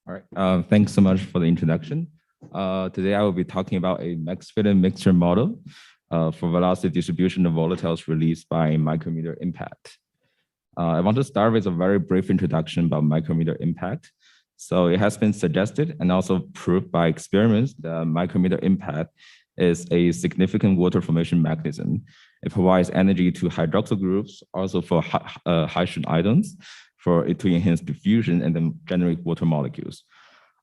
All right. Thanks so much for the introduction. Today I will be talking about a Maxwellian mixture model for velocity distribution of volatiles released by micrometer impact. I want to start with a very brief introduction about micrometer impact. So it has been suggested and also proved by experiments that micrometer impact is a significant water formation mechanism. It provides energy to hydroxyl groups, also for hydrogen ions, for it to enhance diffusion and then generate water molecules.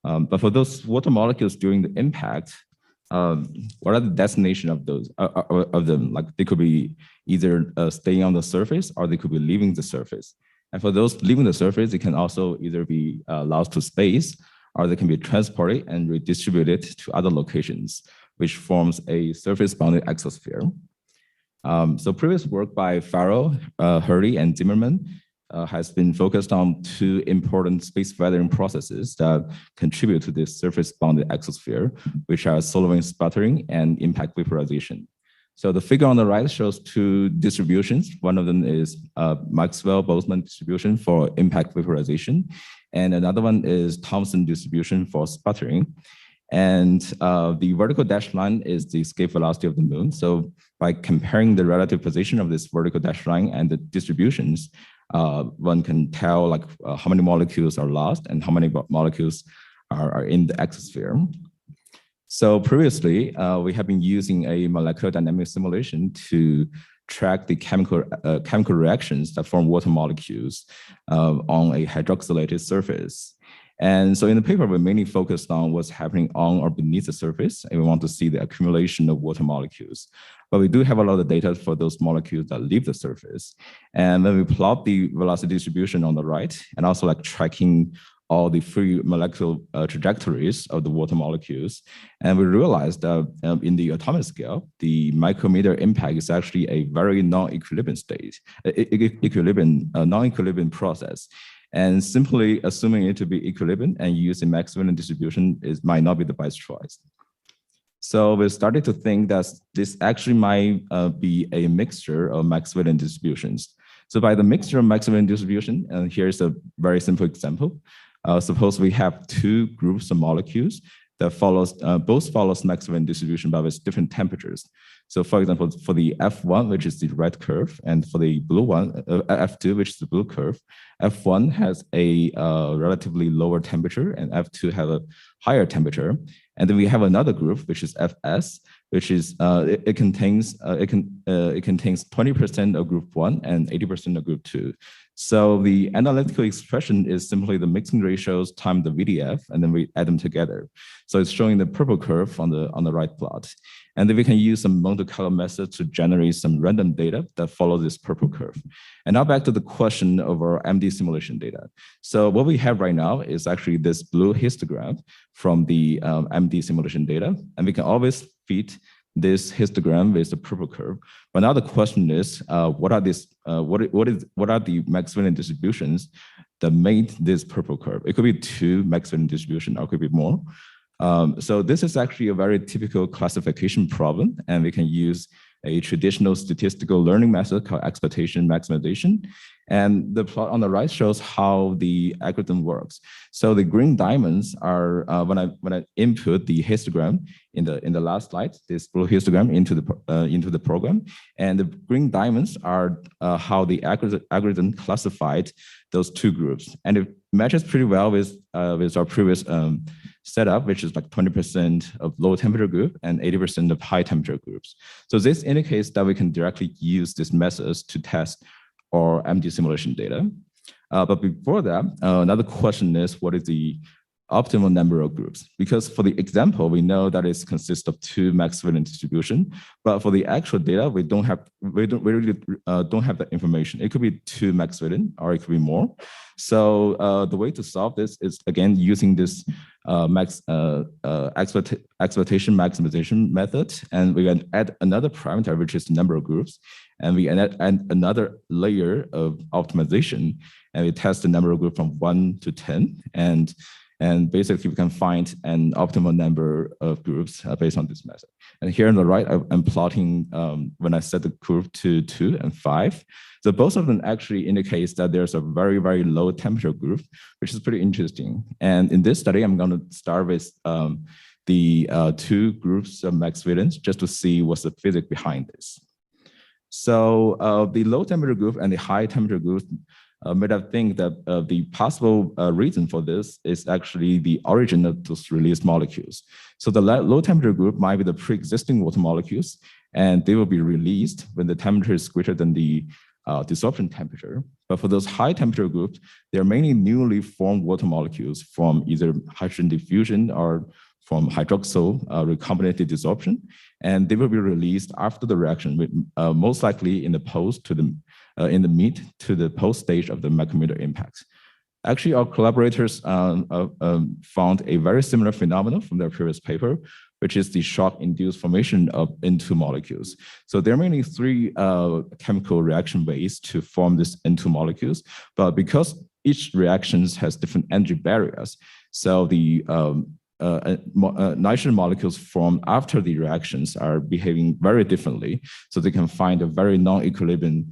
But for those water molecules during the impact, what are the destination of those of them? Like they could be either staying on the surface or they could be leaving the surface. And for those leaving the surface, it can also either be lost to space or they can be transported and redistributed to other locations, which forms a surface-bounded exosphere. So previous work by Farrell, Hurley, and Zimmerman has been focused on two important space weathering processes that contribute to this surface-bounded exosphere, which are solar wind sputtering and impact vaporization. So the figure on the right shows two distributions. One of them is Maxwell-Boltzmann distribution for impact vaporization, and another one is Thomson distribution for sputtering. And the vertical dashed line is the escape velocity of the moon. So by comparing the relative position of this vertical dashed line and the distributions, one can tell like how many molecules are lost and how many molecules are in the exosphere. So previously, we have been using a molecular dynamic simulation to track the chemical reactions that form water molecules on a hydroxylated surface. And so in the paper, we mainly focused on what's happening on or beneath the surface, and we want to see the accumulation of water molecules. But we do have a lot of data for those molecules that leave the surface. And then we plot the velocity distribution on the right, and also like tracking all the free molecular trajectories of the water molecules. And we realized that in the atomic scale, the micrometer impact is actually a very non-equilibrium state, non-equilibrium process. And simply assuming it to be equilibrium and using Maxwellian distribution might not be the best choice. So we started to think that this actually might be a mixture of Maxwellian distributions. So by the mixture of Maxwellian distribution, and here's a very simple example. Suppose we have two groups of molecules that both follows Maxwellian distribution but with different temperatures. So for example, for the F1, which is the red curve, and for the blue one, F2, which is the blue curve, F1 has a relatively lower temperature and F2 has a higher temperature. And then we have another group, which is Fs, which is it contains 20% of group 1 and 80% of group 2. So the analytical expression is simply the mixing ratios times the VDF, and then we add them together. So it's showing the purple curve on the right plot. And then we can use some Monte Carlo method to generate some random data that follow this purple curve. And now back to the question of our MD simulation data. So what we have right now is actually this blue histogram from the MD simulation data. And we can always feed this histogram with the purple curve. But now the question is, what are the Maxwellian distributions that made this purple curve? It could be two Maxwellian distributions, or it could be more. So this is actually a very typical classification problem, and we can use a traditional statistical learning method called expectation maximization. And the plot on the right shows how the algorithm works. So the green diamonds are when I input the histogram in the last slide, this blue histogram into the program, and the green diamonds are how the algorithm classified those two groups, and it matches pretty well with our previous setup, which is like 20% of low temperature group and 80% of high temperature groups. So this indicates that we can directly use these methods to test our MD simulation data. But before that, another question is, what is the optimal number of groups? Because for the example, we know that it consists of two Maxwellian distribution, but for the actual data, we really don't have that information. It could be two Maxwellian, or it could be more. So the way to solve this is again using this expectation maximization method, and we can add another parameter, which is the number of groups, and we add another layer of optimization, and we test the number of groups from 1 to 10, and And basically, we can find an optimal number of groups based on this method. And here on the right, I'm plotting when I set the group to 2 and 5. So both of them actually indicates that there's a very, very low temperature group, which is pretty interesting. And in this study, I'm going to start with the 2 groups of Maxwellians just to see what's the physics behind this. So the low temperature group and the high temperature group made us think that the possible reason for this is actually the origin of those released molecules. So the low temperature group might be the pre-existing water molecules, and they will be released when the temperature is greater than the desorption temperature. But for those high temperature groups, they're mainly newly formed water molecules from either hydrogen diffusion or from hydroxyl recombinative desorption, and they will be released after the reaction, with, most likely in the post to the in the mid to the post stage of the micrometeor impact. Actually, our collaborators found a very similar phenomenon from their previous paper, which is the shock-induced formation of N2 molecules. So there are mainly 3 chemical reaction ways to form these N2 molecules, but because each reaction has different energy barriers, so the nitrogen molecules formed after the reactions are behaving very differently, so they can find a very non-equilibrium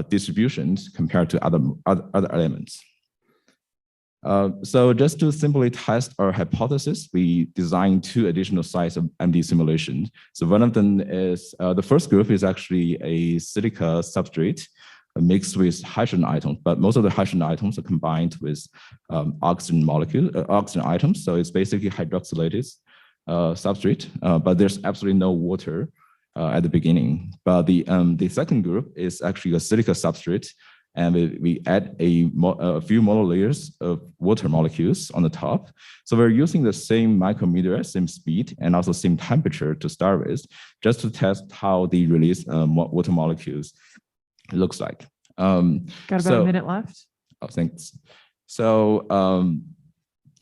distributions compared to other elements. So just to simply test our hypothesis, we designed 2 additional sites of MD simulations. So one of them is, the first group is actually a silica substrate mixed with hydrogen atoms, but most of the hydrogen atoms are combined with oxygen atoms. So it's basically hydroxylated substrate, but there's absolutely no water at the beginning. But the second group is actually a silica substrate, and we add a few monolayers of water molecules on the top. So we're using the same micrometeoroid, same speed, and also same temperature to start with, just to test how the released water molecules looks like. Got about a minute left. Oh, thanks. So,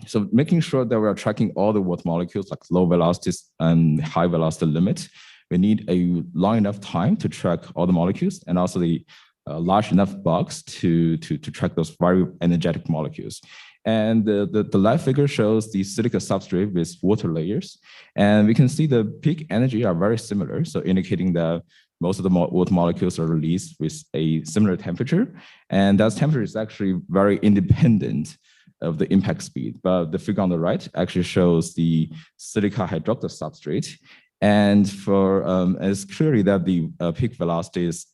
so making sure that we are tracking all the water molecules, like low velocities and high velocity limit, we need a long enough time to track all the molecules, and also the large enough box to track those very energetic molecules. And the left figure shows the silica substrate with water layers. And we can see the peak energy are very similar, so indicating that most of the water molecules are released with a similar temperature. And that temperature is actually very independent of the impact speed. But the figure on the right actually shows the silica hydroxide substrate. And for it's clearly that the peak velocity is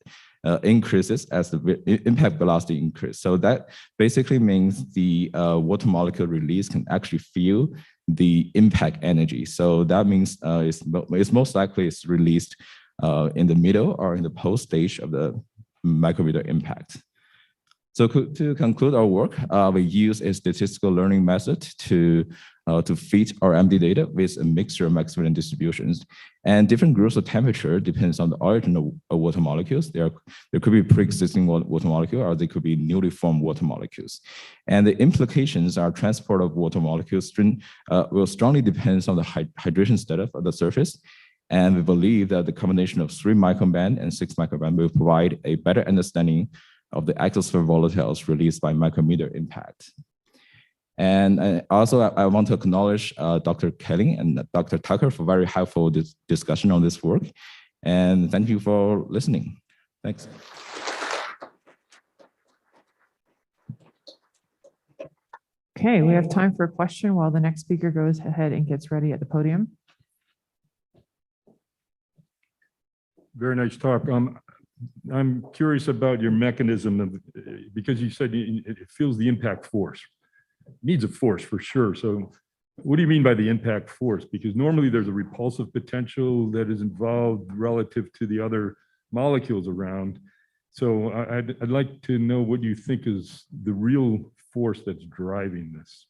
increases as the impact velocity increases. So that basically means the water molecule release can actually feel the impact energy. So that means it's most likely it's released in the middle or in the post stage of the micrometeor impact. So to conclude our work, we use a statistical learning method to fit our MD data with a mixture of Maxwellian distributions. And different groups of temperature depends on the origin of water molecules. There could be pre-existing water molecule, or they could be newly formed water molecules. And the implications are transport of water molecules will strongly depend on the hydration status of the surface. And we believe that the combination of 3 micrometeoroid and 6 micrometeoroid will provide a better understanding of the exosphere volatiles released by micrometeor impact. And also, I want to acknowledge Dr. Kelly and Dr. Tucker for very helpful discussion on this work. And thank you for listening. Thanks. Okay, we have time for a question while the next speaker goes ahead and gets ready at the podium. Very nice talk. I'm curious about your mechanism of, because you said it feels the impact force. It needs a force for sure. So what do you mean by the impact force? Because normally there's a repulsive potential that is involved relative to the other molecules around. So I'd like to know what you think is the real force that's driving this.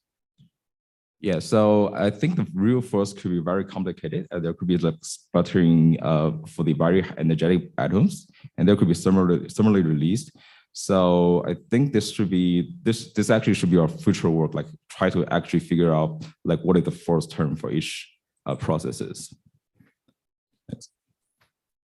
Yeah, so I think the real force could be very complicated. There could be like sputtering for the very energetic atoms, and there could be similarly released. So I think this should be this actually should be our future work, like try to actually figure out like what is the force term for each processes. Thanks.